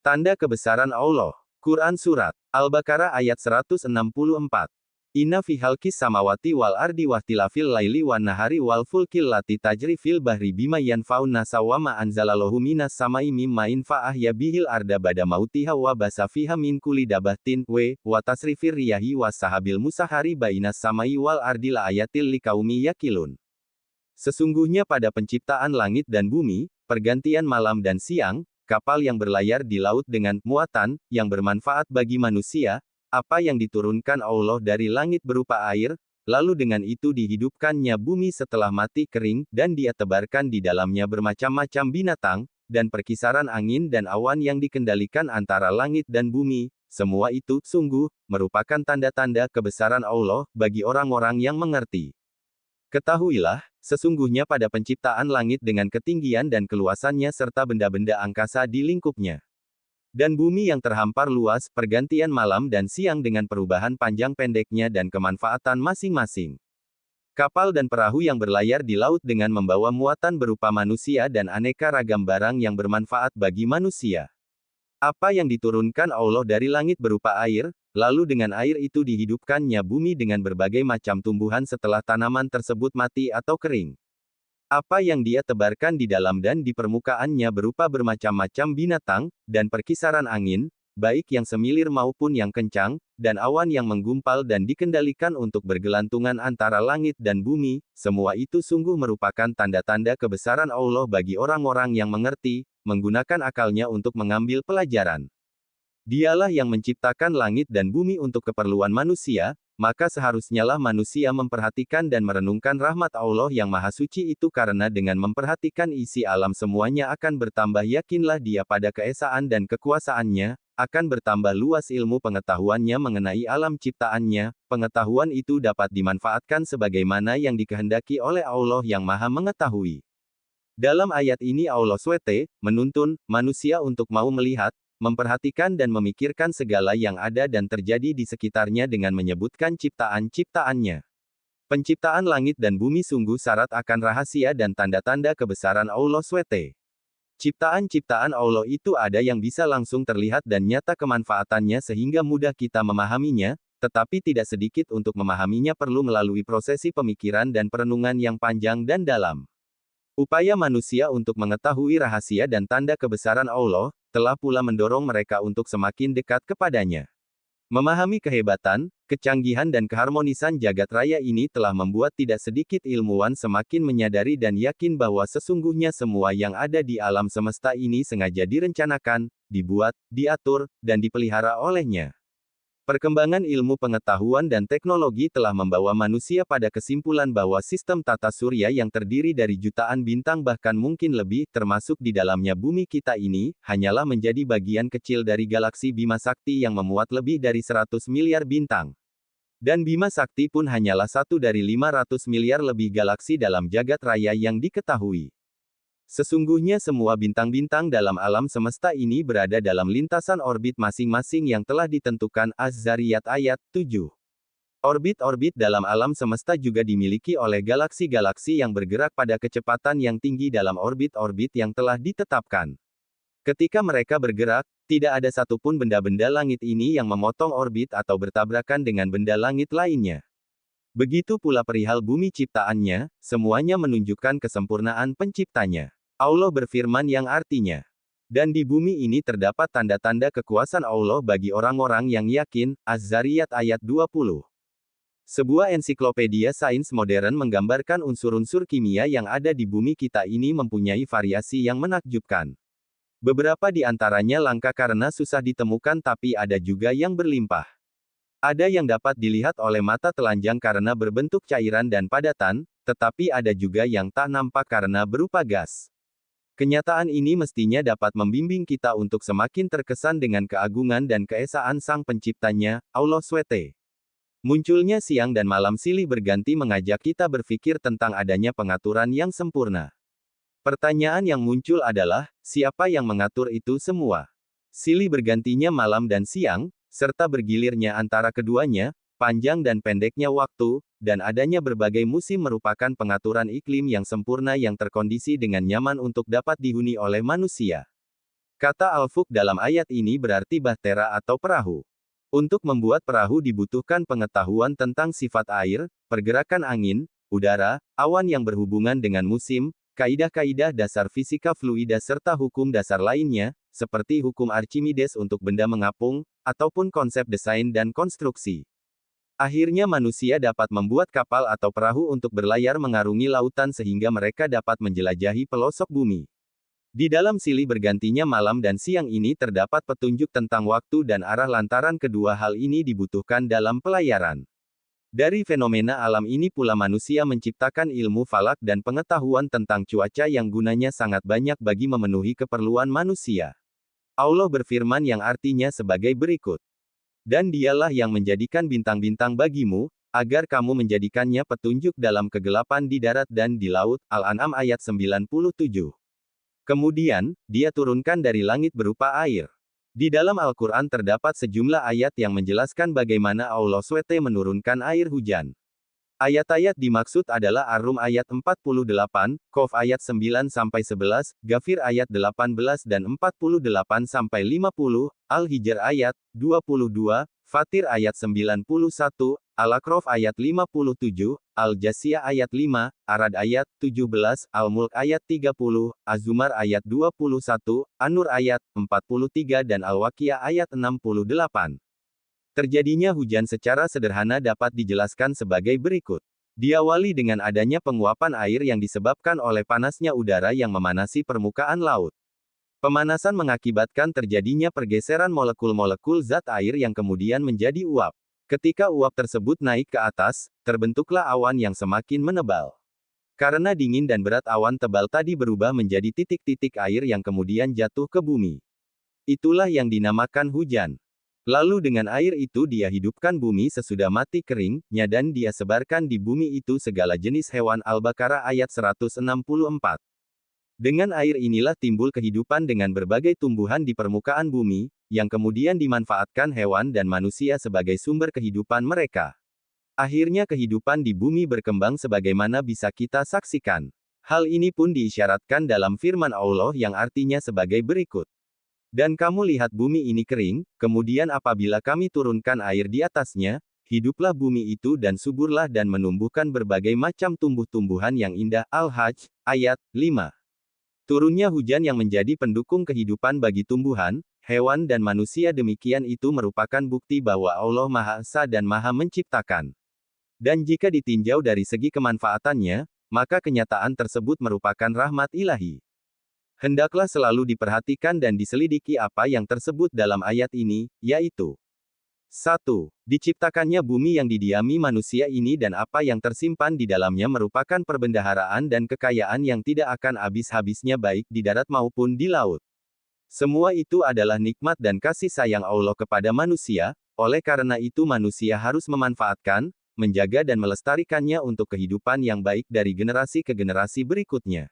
Tanda kebesaran Allah. Quran Surat Al-Baqarah ayat 164. Inna fi khalqis samawati wal ardi wahtilafil laili wan nahari wal fulkil lati tajri fil bahri bima yanfa'un nasa wa ma anzalallahu minas samai mimma infa'ahya bihil arda bada mautiha wa basa fiha min kulli dabatin wa tasrifir riyahi was sahabil musahari bainas samai wal ardi la ayatil liqaumi yaqilun. Sesungguhnya pada penciptaan langit dan bumi, pergantian malam dan siang, kapal yang berlayar di laut dengan muatan yang bermanfaat bagi manusia, apa yang diturunkan Allah dari langit berupa air, lalu dengan itu dihidupkannya bumi setelah mati kering, dan Dia tebarkan di dalamnya bermacam-macam binatang, dan perkisaran angin dan awan yang dikendalikan antara langit dan bumi, semua itu, sungguh, merupakan tanda-tanda kebesaran Allah, bagi orang-orang yang mengerti. Ketahuilah, sesungguhnya pada penciptaan langit dengan ketinggian dan keluasannya serta benda-benda angkasa di lingkupnya. Dan bumi yang terhampar luas, pergantian malam dan siang dengan perubahan panjang pendeknya dan kemanfaatan masing-masing. Kapal dan perahu yang berlayar di laut dengan membawa muatan berupa manusia dan aneka ragam barang yang bermanfaat bagi manusia. Apa yang diturunkan Allah dari langit berupa air, lalu dengan air itu dihidupkannya bumi dengan berbagai macam tumbuhan setelah tanaman tersebut mati atau kering. Apa yang Dia tebarkan di dalam dan di permukaannya berupa bermacam-macam binatang, dan perkisaran angin, baik yang semilir maupun yang kencang, dan awan yang menggumpal dan dikendalikan untuk bergelantungan antara langit dan bumi, semua itu sungguh merupakan tanda-tanda kebesaran Allah bagi orang-orang yang mengerti, menggunakan akalnya untuk mengambil pelajaran. Dialah yang menciptakan langit dan bumi untuk keperluan manusia, maka seharusnyalah manusia memperhatikan dan merenungkan rahmat Allah yang Maha Suci itu karena dengan memperhatikan isi alam semuanya akan bertambah yakinlah Dia pada keesaan dan kekuasaannya, akan bertambah luas ilmu pengetahuannya mengenai alam ciptaannya, pengetahuan itu dapat dimanfaatkan sebagaimana yang dikehendaki oleh Allah yang Maha Mengetahui. Dalam ayat ini Allah SWT menuntun manusia untuk mau melihat, memperhatikan dan memikirkan segala yang ada dan terjadi di sekitarnya dengan menyebutkan ciptaan-ciptaannya. Penciptaan langit dan bumi sungguh syarat akan rahasia dan tanda-tanda kebesaran Allah SWT. Ciptaan-ciptaan Allah itu ada yang bisa langsung terlihat dan nyata kemanfaatannya sehingga mudah kita memahaminya, tetapi tidak sedikit untuk memahaminya perlu melalui prosesi pemikiran dan perenungan yang panjang dan dalam. Upaya manusia untuk mengetahui rahasia dan tanda kebesaran Allah, telah pula mendorong mereka untuk semakin dekat kepadanya. Memahami kehebatan, kecanggihan dan keharmonisan jagat raya ini telah membuat tidak sedikit ilmuwan semakin menyadari dan yakin bahwa sesungguhnya semua yang ada di alam semesta ini sengaja direncanakan, dibuat, diatur, dan dipelihara olehnya. Perkembangan ilmu pengetahuan dan teknologi telah membawa manusia pada kesimpulan bahwa sistem tata surya yang terdiri dari jutaan bintang bahkan mungkin lebih, termasuk di dalamnya bumi kita ini, hanyalah menjadi bagian kecil dari galaksi Bima Sakti yang memuat lebih dari 100 miliar bintang. Dan Bima Sakti pun hanyalah satu dari 500 miliar lebih galaksi dalam jagat raya yang diketahui. Sesungguhnya semua bintang-bintang dalam alam semesta ini berada dalam lintasan orbit masing-masing yang telah ditentukan. Az-Zariyat ayat 7. Orbit-orbit dalam alam semesta juga dimiliki oleh galaksi-galaksi yang bergerak pada kecepatan yang tinggi dalam orbit-orbit yang telah ditetapkan. Ketika mereka bergerak, tidak ada satupun benda-benda langit ini yang memotong orbit atau bertabrakan dengan benda langit lainnya. Begitu pula perihal bumi ciptaannya, semuanya menunjukkan kesempurnaan penciptanya. Allah berfirman yang artinya, dan di bumi ini terdapat tanda-tanda kekuasaan Allah bagi orang-orang yang yakin. Az-Zariyat ayat 20. Sebuah ensiklopedia sains modern menggambarkan unsur-unsur kimia yang ada di bumi kita ini mempunyai variasi yang menakjubkan. Beberapa di antaranya langka karena susah ditemukan tapi ada juga yang berlimpah. Ada yang dapat dilihat oleh mata telanjang karena berbentuk cairan dan padatan, tetapi ada juga yang tak nampak karena berupa gas. Kenyataan ini mestinya dapat membimbing kita untuk semakin terkesan dengan keagungan dan keesaan Sang Penciptanya, Allah SWT. Munculnya siang dan malam silih berganti mengajak kita berpikir tentang adanya pengaturan yang sempurna. Pertanyaan yang muncul adalah, siapa yang mengatur itu semua? Silih bergantinya malam dan siang, serta bergilirnya antara keduanya, panjang dan pendeknya waktu, dan adanya berbagai musim merupakan pengaturan iklim yang sempurna yang terkondisi dengan nyaman untuk dapat dihuni oleh manusia. Kata al-fulk dalam ayat ini berarti bahtera atau perahu. Untuk membuat perahu dibutuhkan pengetahuan tentang sifat air, pergerakan angin, udara, awan yang berhubungan dengan musim, kaidah-kaidah dasar fisika fluida serta hukum dasar lainnya, seperti hukum Archimedes untuk benda mengapung, ataupun konsep desain dan konstruksi. Akhirnya manusia dapat membuat kapal atau perahu untuk berlayar mengarungi lautan sehingga mereka dapat menjelajahi pelosok bumi. Di dalam silih bergantinya malam dan siang ini terdapat petunjuk tentang waktu dan arah lantaran kedua hal ini dibutuhkan dalam pelayaran. Dari fenomena alam ini pula manusia menciptakan ilmu falak dan pengetahuan tentang cuaca yang gunanya sangat banyak bagi memenuhi keperluan manusia. Allah berfirman yang artinya sebagai berikut. Dan dialah yang menjadikan bintang-bintang bagimu, agar kamu menjadikannya petunjuk dalam kegelapan di darat dan di laut. Al-An'am ayat 97. Kemudian, dia turunkan dari langit berupa air. Di dalam Al-Quran terdapat sejumlah ayat yang menjelaskan bagaimana Allah SWT menurunkan air hujan. Ayat-ayat dimaksud adalah Ar-Rum ayat 48, Qaf ayat 9-11, Ghafir ayat 18 dan 48-50, Al-Hijr ayat 22, Fatir ayat 91, Al-A'raf ayat 57, Al-Jasiyah ayat 5, Arad ayat 17, Al-Mulk ayat 30, Az-Zumar ayat 21, An-Nur ayat 43 dan Al-Waqiah ayat 68. Terjadinya hujan secara sederhana dapat dijelaskan sebagai berikut. Diawali dengan adanya penguapan air yang disebabkan oleh panasnya udara yang memanasi permukaan laut. Pemanasan mengakibatkan terjadinya pergeseran molekul-molekul zat air yang kemudian menjadi uap. Ketika uap tersebut naik ke atas, terbentuklah awan yang semakin menebal. Karena dingin dan berat awan tebal tadi berubah menjadi titik-titik air yang kemudian jatuh ke bumi. Itulah yang dinamakan hujan. Lalu dengan air itu dia hidupkan bumi sesudah mati keringnya dan dia sebarkan di bumi itu segala jenis hewan. Al-Baqarah ayat 164. Dengan air inilah timbul kehidupan dengan berbagai tumbuhan di permukaan bumi, yang kemudian dimanfaatkan hewan dan manusia sebagai sumber kehidupan mereka. Akhirnya kehidupan di bumi berkembang sebagaimana bisa kita saksikan. Hal ini pun diisyaratkan dalam firman Allah yang artinya sebagai berikut. Dan kamu lihat bumi ini kering, kemudian apabila kami turunkan air di atasnya, hiduplah bumi itu dan suburlah dan menumbuhkan berbagai macam tumbuh-tumbuhan yang indah. Al-Hajj, ayat 5. Turunnya hujan yang menjadi pendukung kehidupan bagi tumbuhan, hewan dan manusia demikian itu merupakan bukti bahwa Allah Maha Esa dan Maha Menciptakan. Dan jika ditinjau dari segi kemanfaatannya, maka kenyataan tersebut merupakan rahmat ilahi. Hendaklah selalu diperhatikan dan diselidiki apa yang tersebut dalam ayat ini, yaitu 1. Diciptakannya bumi yang didiami manusia ini dan apa yang tersimpan di dalamnya merupakan perbendaharaan dan kekayaan yang tidak akan habis-habisnya baik di darat maupun di laut. Semua itu adalah nikmat dan kasih sayang Allah kepada manusia, oleh karena itu manusia harus memanfaatkan, menjaga dan melestarikannya untuk kehidupan yang baik dari generasi ke generasi berikutnya.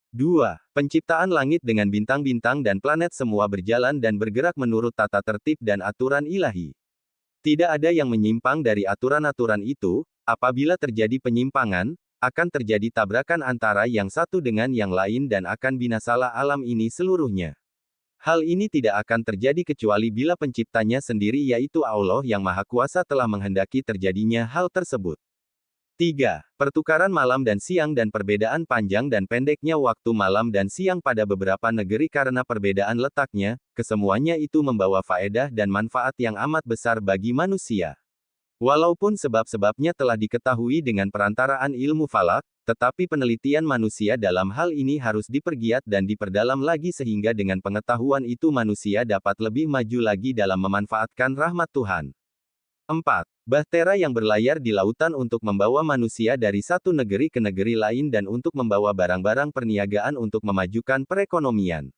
2. Penciptaan langit dengan bintang-bintang dan planet semua berjalan dan bergerak menurut tata tertib dan aturan ilahi. Tidak ada yang menyimpang dari aturan-aturan itu. Apabila terjadi penyimpangan, akan terjadi tabrakan antara yang satu dengan yang lain dan akan binasalah alam ini seluruhnya. Hal ini tidak akan terjadi kecuali bila penciptanya sendiri yaitu Allah yang Maha Kuasa telah menghendaki terjadinya hal tersebut. 3. Pertukaran malam dan siang dan perbedaan panjang dan pendeknya waktu malam dan siang pada beberapa negeri karena perbedaan letaknya, kesemuanya itu membawa faedah dan manfaat yang amat besar bagi manusia. Walaupun sebab-sebabnya telah diketahui dengan perantaraan ilmu falak, tetapi penelitian manusia dalam hal ini harus dipergiat dan diperdalam lagi sehingga dengan pengetahuan itu manusia dapat lebih maju lagi dalam memanfaatkan rahmat Tuhan. 4. Bahtera yang berlayar di lautan untuk membawa manusia dari satu negeri ke negeri lain dan untuk membawa barang-barang perniagaan untuk memajukan perekonomian.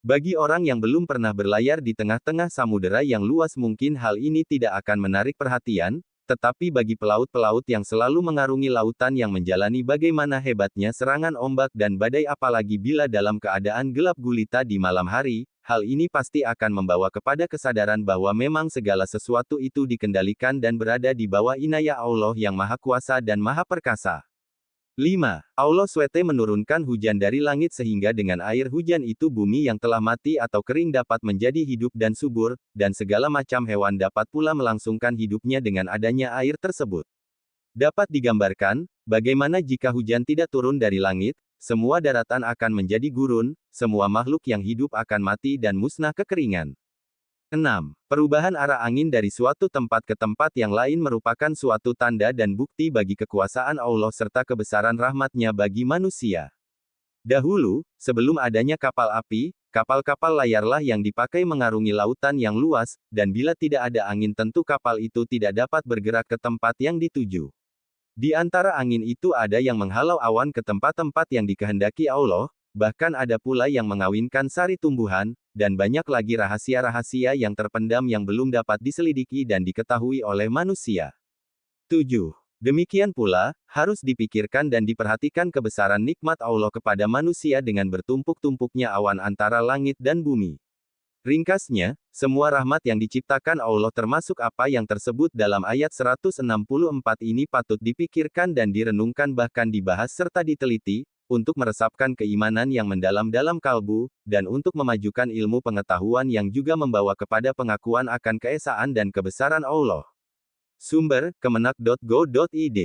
Bagi orang yang belum pernah berlayar di tengah-tengah samudera yang luas mungkin hal ini tidak akan menarik perhatian, tetapi bagi pelaut-pelaut yang selalu mengarungi lautan yang menjalani bagaimana hebatnya serangan ombak dan badai apalagi bila dalam keadaan gelap gulita di malam hari, hal ini pasti akan membawa kepada kesadaran bahwa memang segala sesuatu itu dikendalikan dan berada di bawah inayah Allah yang Maha Kuasa dan Maha Perkasa. 5. Allah SWT menurunkan hujan dari langit sehingga dengan air hujan itu bumi yang telah mati atau kering dapat menjadi hidup dan subur, dan segala macam hewan dapat pula melangsungkan hidupnya dengan adanya air tersebut. Dapat digambarkan, bagaimana jika hujan tidak turun dari langit, semua daratan akan menjadi gurun, semua makhluk yang hidup akan mati dan musnah kekeringan. 6. Perubahan arah angin dari suatu tempat ke tempat yang lain merupakan suatu tanda dan bukti bagi kekuasaan Allah serta kebesaran rahmat-Nya bagi manusia. Dahulu, sebelum adanya kapal api, kapal-kapal layarlah yang dipakai mengarungi lautan yang luas, dan bila tidak ada angin tentu kapal itu tidak dapat bergerak ke tempat yang dituju. Di antara angin itu ada yang menghalau awan ke tempat-tempat yang dikehendaki Allah, bahkan ada pula yang mengawinkan sari tumbuhan, dan banyak lagi rahasia-rahasia yang terpendam yang belum dapat diselidiki dan diketahui oleh manusia. 7. Demikian pula, harus dipikirkan dan diperhatikan kebesaran nikmat Allah kepada manusia dengan bertumpuk-tumpuknya awan antara langit dan bumi. Ringkasnya, semua rahmat yang diciptakan Allah termasuk apa yang tersebut dalam ayat 164 ini patut dipikirkan dan direnungkan bahkan dibahas serta diteliti, untuk meresapkan keimanan yang mendalam dalam kalbu, dan untuk memajukan ilmu pengetahuan yang juga membawa kepada pengakuan akan keesaan dan kebesaran Allah. Sumber, kemenak.go.id